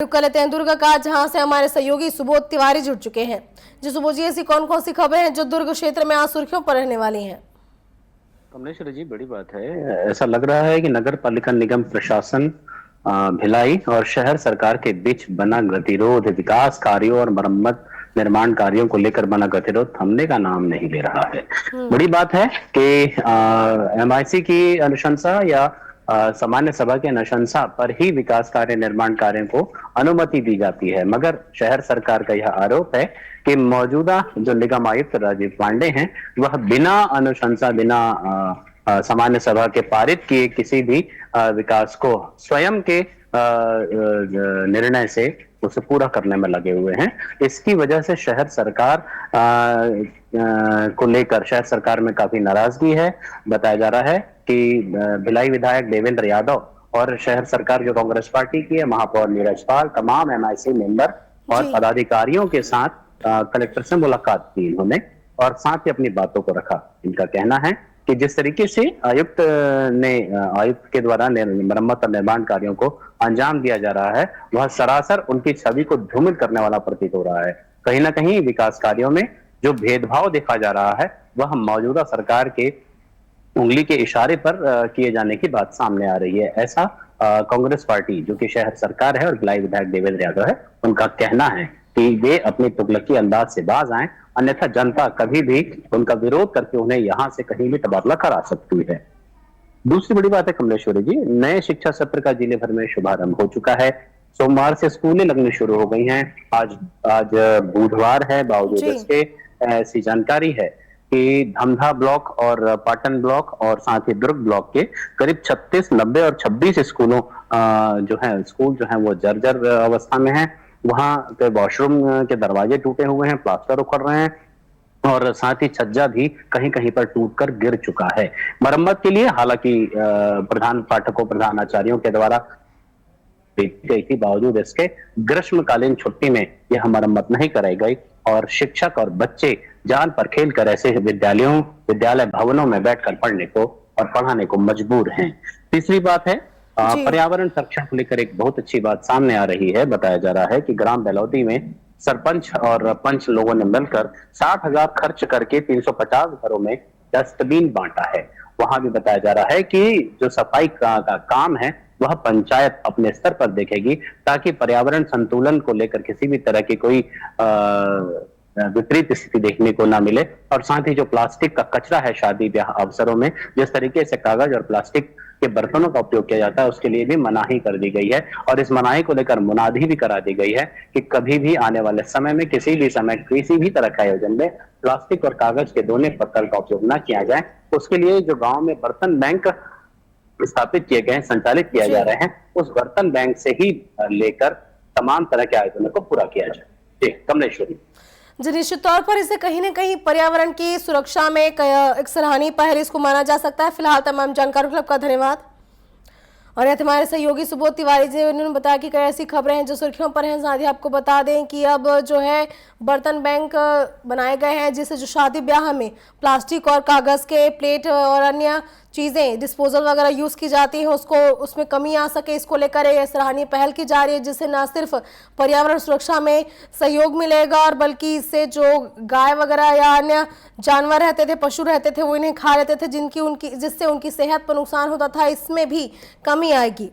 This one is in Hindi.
रुक कर लेते हैं दुर्ग का, जहां से हमारे सहयोगी सुबोध तिवारी जुड़ चुके हैं। जी सुबोध जी, ऐसी कौन कौन सी खबरें हैं जो दुर्ग क्षेत्र में आज सुर्खियों पर रहने वाली हैं? कमलेश्वर जी, बड़ी बात है। ऐसा लग रहा है कि नगर पालिका निगम प्रशासन, भिलाई और शहर सरकार के बीच बना गतिरोध विकास कार्यों और मरम्मत निर्माण कार्यों को लेकर बना गतिरोध थमने का नाम नहीं ले रहा है। बड़ी बात है कि एमआईसी की अनुशंसा या सामान्य सभा की अनुशंसा पर ही विकास कार्य निर्माण कार्यों को अनुमति दी जाती है, मगर शहर सरकार का यह आरोप है कि मौजूदा जो निगम आयुक्त राजीव पांडे हैं, वह बिना अनुशंसा, बिना सामान्य सभा के पारित किए किसी भी विकास को स्वयं के निर्णय से उसे पूरा करने में लगे हुए हैं। इसकी वजह से शहर सरकार को लेकर शहर सरकार में काफी नाराजगी है। बताया जा रहा है कि भिलाई विधायक देवेंद्र यादव और शहर सरकार जो कांग्रेस पार्टी की है, महापौर नीरज पाल, तमाम एमआईसी मेंबर और पदाधिकारियों के साथ कलेक्टर से मुलाकात की इन्होंने और साथ ही अपनी बातों को रखा। इनका कहना है कि जिस तरीके से आयुक्त के द्वारा मरम्मत और निर्माण कार्यों को अंजाम दिया जा रहा है, वह सरासर उनकी छवि को धूमिल करने वाला प्रतीत हो रहा है। कहीं ना कहीं विकास कार्यों में जो भेदभाव देखा जा रहा है, वह मौजूदा सरकार के उंगली के इशारे पर किए जाने की बात सामने आ रही है। ऐसा कांग्रेस पार्टी जो कि शहर सरकार है और भिलाई विधायक देवेंद्र यादव है, उनका कहना है कि वे अपने तुगलकी अंदाज से बाज आए, अन्यथा जनता कभी भी उनका विरोध करके उन्हें यहां से कहीं भी तबादला करा सकती है। दूसरी बड़ी बात है कमलेश्वरी जी, नए शिक्षा सत्र का जिले भर में शुभारंभ हो चुका है। सोमवार से स्कूलें लगनी शुरू हो गई हैं। आज बुधवार है, बावजूद इसके ऐसी जानकारी है कि धमधा ब्लॉक और पाटन ब्लॉक और साथ ही दुर्ग ब्लॉक के करीब 36, 90 और 26 स्कूल जो है वो जर्जर अवस्था में है। वहां के वॉशरूम के दरवाजे टूटे हुए हैं, प्लास्टर उखड़ रहे हैं और साथ ही छज्जा भी कहीं कहीं पर टूटकर गिर चुका है। मरम्मत के लिए हालांकि प्रधान पाठकों, प्रधान आचार्यों के द्वारा गई थी, बावजूद इसके ग्रीष्मकालीन छुट्टी में यह मरम्मत नहीं कराई गई और शिक्षक और बच्चे जान पर खेल कर ऐसे विद्यालय भवनों में बैठकर पढ़ने को और पढ़ाने को मजबूर हैं। तीसरी बात है, पर्यावरण संरक्षण को लेकर एक बहुत अच्छी बात सामने आ रही है। बताया जा रहा है कि ग्राम बेलौती में सरपंच और पंच लोगों ने मिलकर 60,000 खर्च करके 350 घरों में डस्टबिन बांटा है। वहां भी बताया जा रहा है कि जो सफाई का काम है वह पंचायत अपने स्तर पर देखेगी, ताकि पर्यावरण संतुलन को लेकर किसी भी तरह की कोई विपरीत स्थिति देखने को ना मिले। और साथ ही जो प्लास्टिक का कचरा है शादी ब्याह अवसरों में जिस तरीके से कागज और प्लास्टिक के बर्तनों का उपयोग किया जाता है, उसके लिए भी मनाही कर दी गई है और इस मनाही को लेकर मुनादी भी करा दी गई है कि कभी भी आने वाले समय में किसी भी समय किसी भी तरह के आयोजन में प्लास्टिक और कागज के दोनों पत्तल का उपयोग न किया जाए। उसके लिए जो गांव में बर्तन बैंक स्थापित किए गए हैं, संचालित किया जा रहे हैं, उस बर्तन बैंक से ही लेकर तमाम तरह के आयोजनों को पूरा किया जाए। जी कमलेश्वरी जी, निश्चित तौर पर इसे कहीं न कहीं पर्यावरण की सुरक्षा में एक सराहनीय पहल इसको माना जा सकता है। फिलहाल तमाम जानकारियों के लिए आपका धन्यवाद। और यह हमारे सहयोगी सुबोध तिवारी जी, उन्होंने बताया कि कई ऐसी खबरें हैं जो सुर्खियों पर हैं। साथ ही आपको बता दें कि अब जो है बर्तन बैंक बनाए गए हैं, जिससे जो शादी ब्याह में प्लास्टिक और कागज़ के प्लेट और अन्य चीज़ें डिस्पोजल वगैरह यूज़ की जाती हैं, उसमें कमी आ सके, इसको लेकर एक सराहनीय पहल की जा रही है, जिससे न सिर्फ पर्यावरण सुरक्षा में सहयोग मिलेगा और बल्कि इससे जो गाय वगैरह या अन्य जानवर रहते थे, पशु रहते थे, वो इन्हें खा लेते थे, जिससे उनकी सेहत पर नुकसान होता था, इसमें भी कमी आएगी।